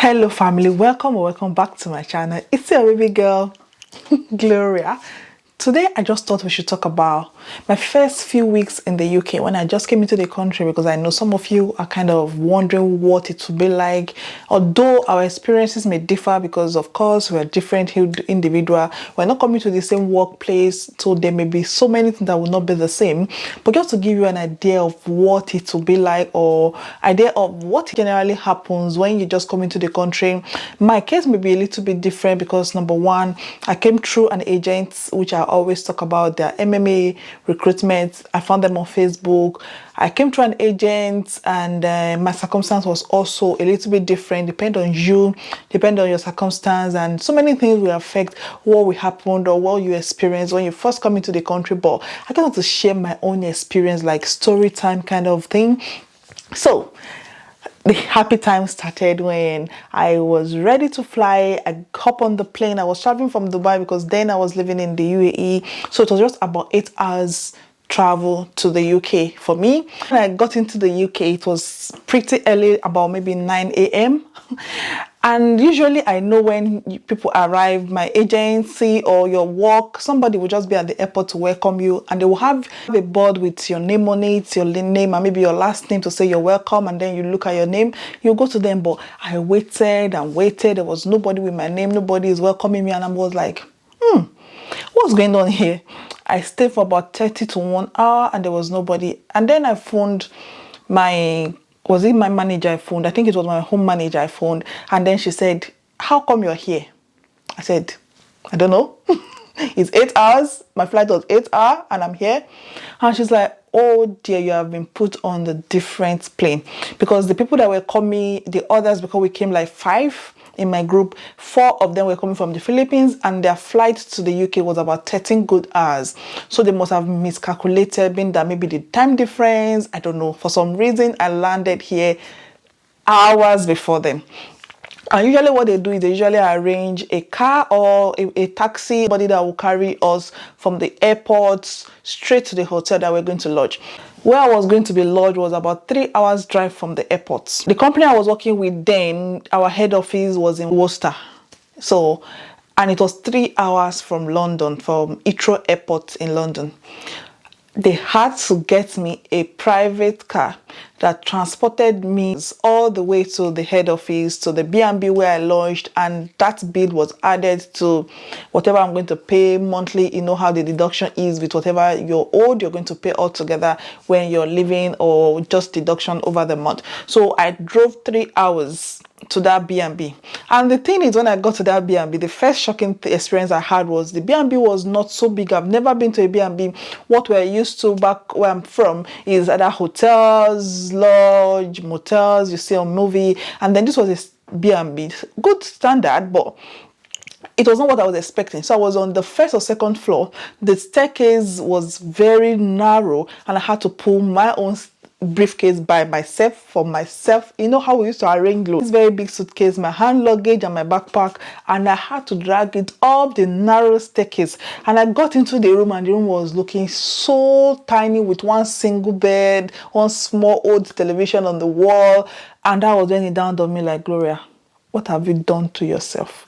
Hello family, welcome or welcome back to my channel. It's your baby girl Gloria. Today I just thought we should talk about my first few weeks in the UK when I just came into the country, because I know some of you are kind of wondering what it would be like. Although our experiences may differ, because of course we're different individual, we're not coming to the same workplace, so there may be so many things that will not be the same. But just to give you an idea of what it will be like, or idea of what generally happens when you just come into the country, my case may be a little bit different because number one, I came through an agent, which I always talk about, their MMA recruitment. I found them on Facebook. I came through an agent, and my circumstance was also a little bit different. Depend on you, depend on your circumstance, and so many things will affect what will happen or what you experience when you first come into the country. But I just want to share my own experience, like story time kind of thing. So the happy time started when I was ready to fly. I hop on the plane. I was traveling from Dubai because then I was living in the UAE. So it was just about 8 hours travel to the UK for me. When I got into the UK, it was pretty early, about maybe 9 a.m. And usually I know when people arrive, my agency or your work, somebody will just be at the airport to welcome you, and they will have a board with your name on it, your name and maybe your last name to say you're welcome, and then you look at your name, you go to them. But I waited and waited. There was nobody with my name, nobody is welcoming me, and I was like, what's going on here? I stayed for about 30 to 1 hour and there was nobody. And then I phoned my manager I phoned? I think it was my home manager I phoned. And then she said, how come you're here? I said, I don't know. It's 8 hours. My flight was 8 hours and I'm here. And she's like, oh dear, you have been put on the different plane. Because the people that were coming, the others, because we came like 5 in my group, 4 of them were coming from the Philippines, and their flight to the UK was about 13 good hours. So they must have miscalculated, being that maybe the time difference, I don't know, for some reason I landed here hours before them. And usually what they do is they usually arrange a car or a taxi, somebody that will carry us from the airport straight to the hotel that we're going to lodge. Where I was going to be lodged was about 3 hours drive from the airport. The company I was working with then, our head office was in Worcester. So, and it was 3 hours from London, from Heathrow Airport in London. They had to get me a private car that transported me all the way to the head office, to the B&B where I lodged, and that bill was added to whatever I'm going to pay monthly. You know how the deduction is with whatever you're owed, you're going to pay all together when you're living, or just deduction over the month. So I drove 3 hours to that B&B. And the thing is, when I got to that B&B, the first shocking experience I had was the B&B was not so big. I've never been to a B&B. What we're used to back where I'm from is either hotels, lodge, motels you see on movie, and then this was a B&B. Good standard, but it was not what I was expecting. So I was on the first or second floor. The staircase was very narrow, and I had to pull my own briefcase by myself for myself. You know how we used to arrange clothes. This very big suitcase, my hand luggage and my backpack, and I had to drag it up the narrow staircase. And I got into the room, and the room was looking so tiny, with one single bed, one small old television on the wall. And that was when it dawned on me, like, Gloria, what have you done to yourself?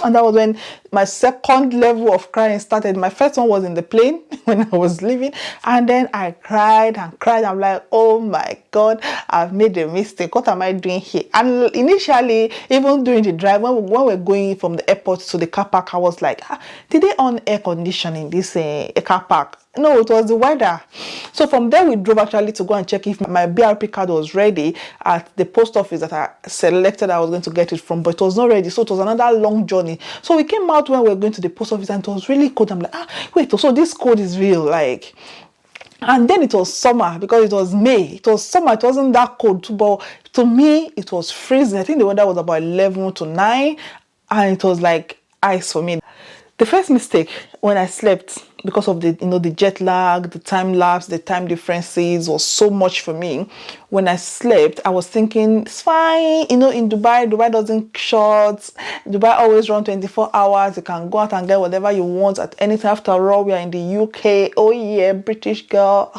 And that was when my second level of crying started. My first one was in the plane when I was leaving, and then I cried and cried. I'm like, oh my God, I've made a mistake. What am I doing here? And initially, even during the drive, when we're going from the airport to the car park, I was like, did they on air conditioning this car park? No, it was the weather. So from there, we drove actually to go and check if my BRP card was ready at the post office that I selected I was going to get it from, but it was not ready. So it was another long journey. So we came out when we were going to the post office, and it was really cold. I'm like, wait, so this code is real, like. And then it was summer, because it was May. It was summer. It wasn't that cold too, but to me, it was freezing. I think the weather was about 11 to 9, and it was like ice for me. The first mistake when I slept, because of the the jet lag, the time lapse, the time differences was so much for me. When I slept, I was thinking it's fine. In Dubai doesn't shut. Dubai always run 24 hours. You can go out and get whatever you want at any time. After all, we are in the UK. Oh yeah, British girl.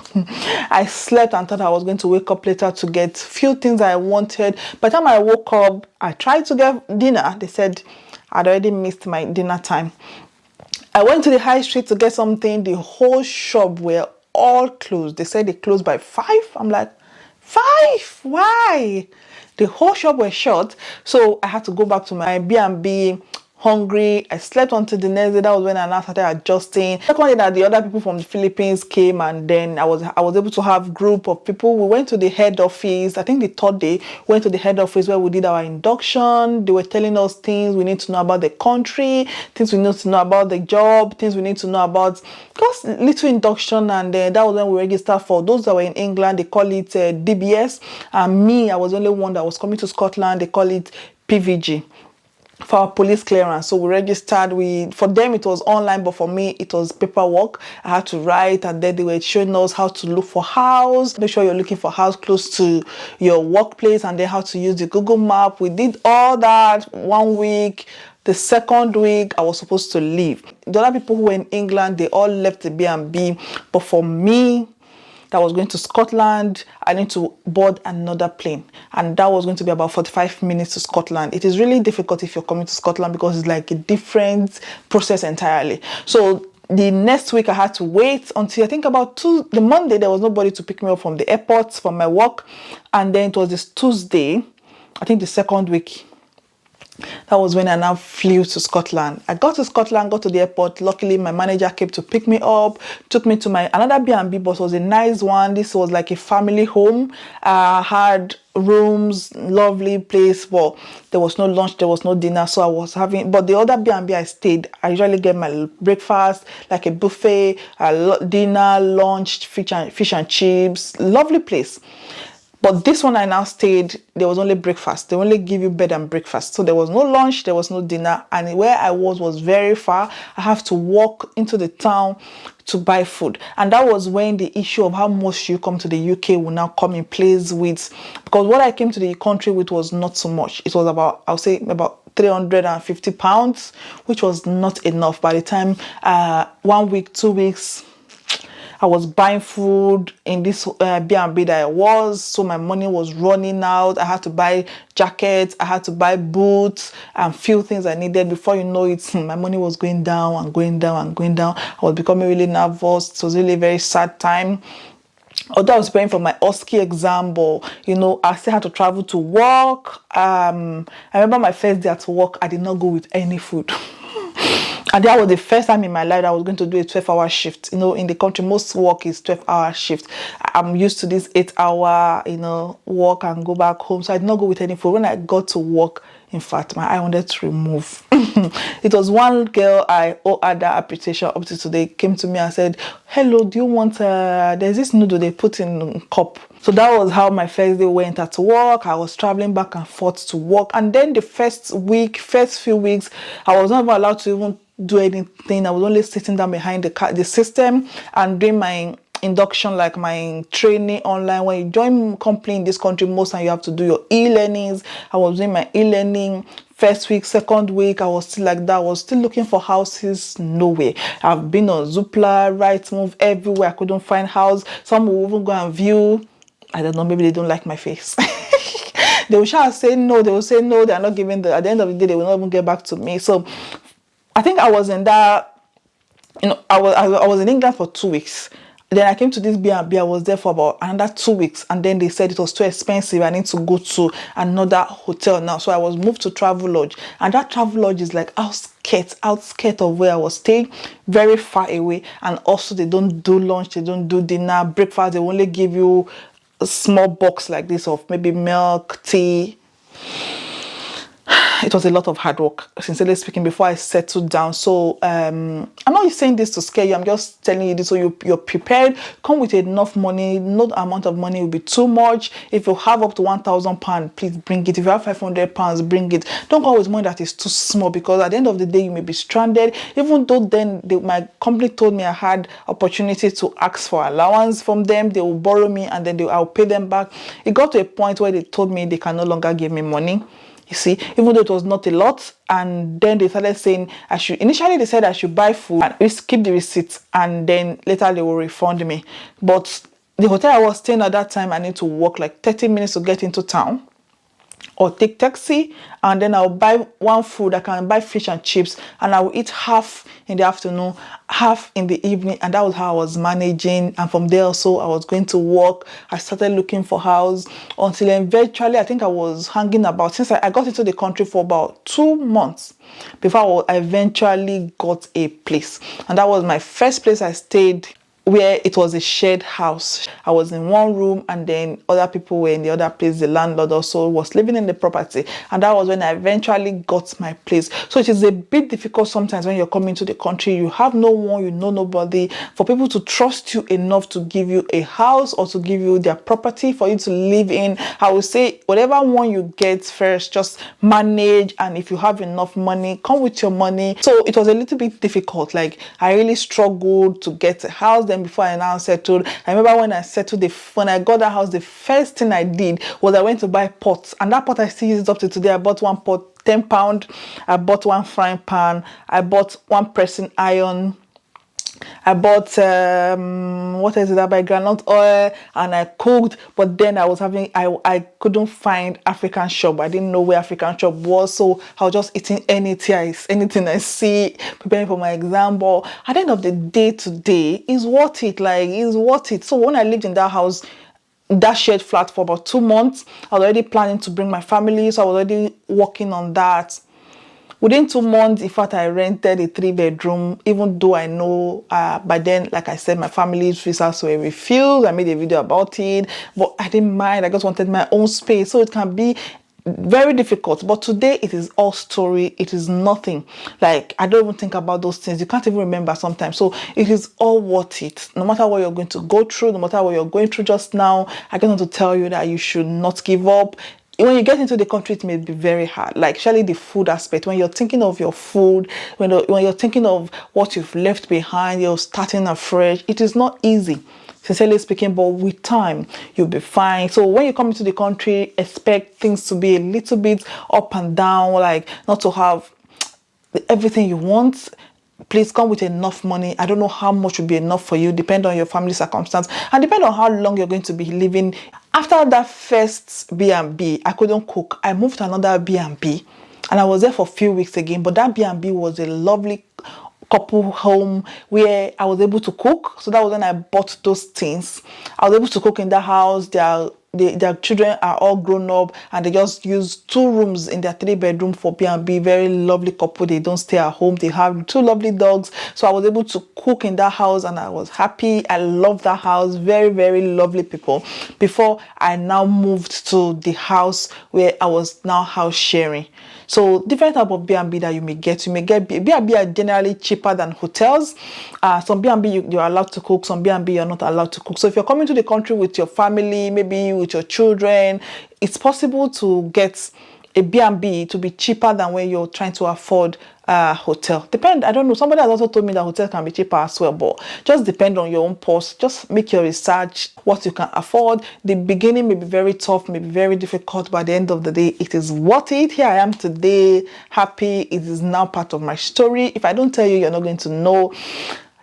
I slept and thought I was going to wake up later to get few things I wanted. By the time I woke up, I tried to get dinner. They said I'd already missed my dinner time. I went to the high street to get something. The whole shop were all closed. They said they closed by 5. I'm like, 5? Why? The whole shop was shut. So I had to go back to my B&B, hungry. I slept until the next day. That was when I now started adjusting. Second day that the other people from the Philippines came, and then I was able to have group of people. We went to the head office. I think the third day went to the head office where we did our induction. They were telling us things we need to know about the country, things we need to know about the job, things we need to know about just little induction. And that was when we registered for those that were in England. They call it DBS, and me, I was the only one that was coming to Scotland. They call it PVG, for our police clearance. So we registered. For them it was online, but for me it was paperwork. I had to write, and then they were showing us how to look for house, make sure you're looking for house close to your workplace, and then how to use the Google map. We did all that 1 week. The second week I was supposed to leave. The other people who were in England, they all left the B&B, but for me, that was going to Scotland, I need to board another plane, and that was going to be about 45 minutes to Scotland. It is really difficult if you're coming to Scotland because it's like a different process entirely. So the next week I had to wait until I think about the Monday. There was nobody to pick me up from the airport from my work, and then it was this Tuesday, I think the second week. That was when I now flew to Scotland. I got to Scotland, got to the airport. Luckily, my manager came to pick me up, took me to another B&B, but it was a nice one. This was like a family home. Had rooms, lovely place, but there was no lunch, there was no dinner. So I was having, but the other B&B I stayed, I usually get my breakfast, like a buffet, dinner, lunch, fish and chips, lovely place. But this one I now stayed, there was only breakfast. They only give you bed and breakfast. So there was no lunch, there was no dinner. And where I was very far. I have to walk into the town to buy food. And that was when the issue of how much you come to the UK will now come in place with, because what I came to the country with was not so much. It was about, I'll say about £350, which was not enough. By the time 1 week, 2 weeks, I was buying food in this B&B that I was, so my money was running out. I had to buy jackets, I had to buy boots, and few things I needed. Before you know it, my money was going down and going down and going down. I was becoming really nervous. It was really a very sad time. Although I was preparing for my OSCE exam, but I still had to travel to work. I remember my first day at work, I did not go with any food. And that was the first time in my life that I was going to do a 12-hour shift. In the country, most work is 12-hour shift. I'm used to this 8-hour, work and go back home. So I did not go with any food. When I got to work, in fact, my eye wanted to remove. It was one girl I owe her that appreciation up to today, came to me and said, hello, do you want, there's this noodle they put in cup. So that was how my first day went at work. I was traveling back and forth to work. And then the first few weeks, I was not even allowed to even do anything. I was only sitting down behind the system and doing my induction, like my training online. When you join company in this country, most time you have to do your e-learnings. I was doing my e-learning. First week, second week, I was still like that. I was still looking for houses. Nowhere. I've been on Zoopla, Rightmove, everywhere. I couldn't find house. Some will even go and view. I don't know, maybe they don't like my face. They will try to say no. They will say no. They are not giving at the end of the day, they will not even get back to me. So I think I was in that, I was in England for 2 weeks. Then I came to this B&B. I was there for about another 2 weeks, and then they said it was too expensive. I need to go to another hotel now. So I was moved to Travelodge, and that Travelodge is like outskirt of where I was staying, very far away. And also they don't do lunch, they don't do dinner, breakfast. They only give you a small box like this of maybe milk, tea. it was a lot of hard work, sincerely speaking, before I settled down. So I'm not saying this to scare you. I'm just telling you this so you're prepared. Come with enough money. No amount of money will be too much. If you have up to £1,000, please bring it. If you have £500, bring it. Don't come with money that is too small, because at the end of the day you may be stranded. Even though then my company told me I had opportunity to ask for allowance from them, they will borrow me and then I'll pay them back. It got to a point where they told me they can no longer give me money. You see, even though it was not a lot, and then they started saying initially they said I should buy food and keep the receipts, and then later they will refund me. But the hotel I was staying at that time, I need to walk like 30 minutes to get into town, or take taxi, and then I'll buy one food. I can buy fish and chips, and I will eat half in the afternoon, half in the evening, and that was how I was managing. And from there also I was going to work. I started looking for house until eventually I think I was hanging about, since I got into the country for about 2 months before I eventually got a place. And that was my first place I stayed, where it was a shared house. I was in one room, and then other people were in the other place. The landlord also was living in the property, and that was when I eventually got my place. So it is a bit difficult sometimes when you're coming to the country. You have no one, you know nobody, for people to trust you enough to give you a house or to give you their property for you to live in. I would say whatever one you get first, just manage, and if you have enough money, come with your money. So it was a little bit difficult. Like, I really struggled to get a house. Then before I now settled, I remember when I got that house, the first thing I did was I went to buy pots, and that pot I still use it up to today. I bought one pot, £10. I bought one frying pan. I bought one pressing iron. I bought what is it? I buy groundnut oil, and I cooked. But then I couldn't find African shop. I didn't know where African shop was, so I was just eating anything I see, preparing for my exam. But at the end of the day, today is worth it. Like, it's worth it. So when I lived in that house, that shared flat, for about 2 months, I was already planning to bring my family, so I was already working on that. Within 2 months, in fact, I rented a 3-bedroom, even though I know by then, like I said, my family's visas were refused. I made a video about it, but I didn't mind. I just wanted my own space. So it can be very difficult. But today, it is all story. It is nothing. Like, I don't even think about those things. You can't even remember sometimes. So it is all worth it. No matter what you're going to go through, no matter what you're going through just now, I just want to tell you that you should not give up. When you get into the country, it may be very hard. Like, especially the food aspect. When you're thinking of your food, when you're thinking of what you've left behind, you're starting afresh, it is not easy, sincerely speaking, but with time, you'll be fine. So when you come into the country, expect things to be a little bit up and down, like not to have everything you want. Please come with enough money. I don't know how much will be enough for you, depend on your family circumstance, and depend on how long you're going to be living. After that first B&B, I couldn't cook. I moved to another B&B, and I was there for a few weeks again. But that B&B was a lovely couple home where I was able to cook. So that was when I bought those things. I was able to cook in that house. Their children are all grown up, and they just use 2 rooms in their 3-bedroom for B&B. Very lovely couple. They don't stay at home. They have 2 lovely dogs. So I was able to cook in that house, and I was happy. I love that house. Very, very lovely people. Before I now moved to the house where I was now house sharing. So different type of B&B that you may get. You may get B&B are generally cheaper than hotels. Some B&B you're allowed to cook. Some B&B you're not allowed to cook. So if you're coming to the country with your family, maybe with your children, it's possible to get a B&B to be cheaper than when you're trying to afford a hotel. I don't know. Somebody has also told me that hotel can be cheaper as well, but just depend on your own purse. Just make your research, what you can afford. The beginning may be very tough, may be very difficult, but at the end of the day, it is worth it. Here I am today, happy. It is now part of my story. If I don't tell you, you're not going to know.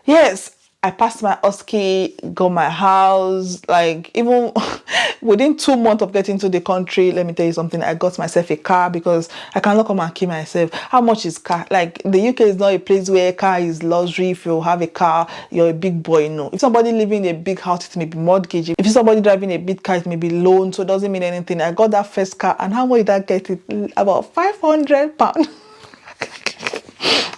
Yes, I passed my OSCE, got my house, like even within 2 months of getting to the country, let me tell you something, I got myself a car because I cannot come and kill myself. How much is car? Like, the UK is not a place where car is luxury. If you have a car, you're a big boy, no. If somebody living in a big house, it may be mortgage. If somebody driving a big car, it may be loan, so it doesn't mean anything. I got that first car, and how much did I get it? About £500.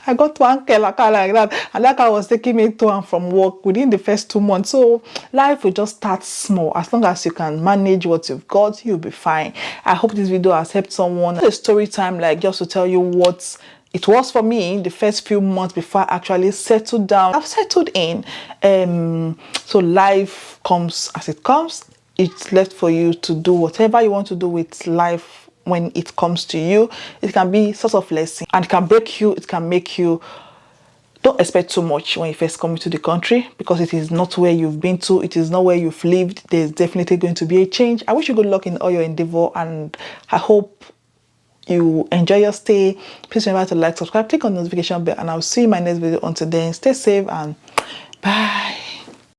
I I got one car like that, and that car was taking me to and from work within the first 2 months. So life will just start small. As long as you can manage what you've got, you'll be fine. I hope this video has helped someone. A story time, like just to tell you what it was for me the first few months before I actually settled down. I've settled in. So life comes as it comes. It's left for you to do whatever you want to do with life when it comes to you. It can be sort of lesson, and it can break you, it can make you. Don't expect too much when you first come into the country, because it is not where you've been to, it is not where you've lived. There's definitely going to be a change. I wish you good luck in all your endeavor, and I hope you enjoy your stay. Please remember to like, subscribe, click on the notification bell, and I'll see you in my next video. Until then, stay safe and bye.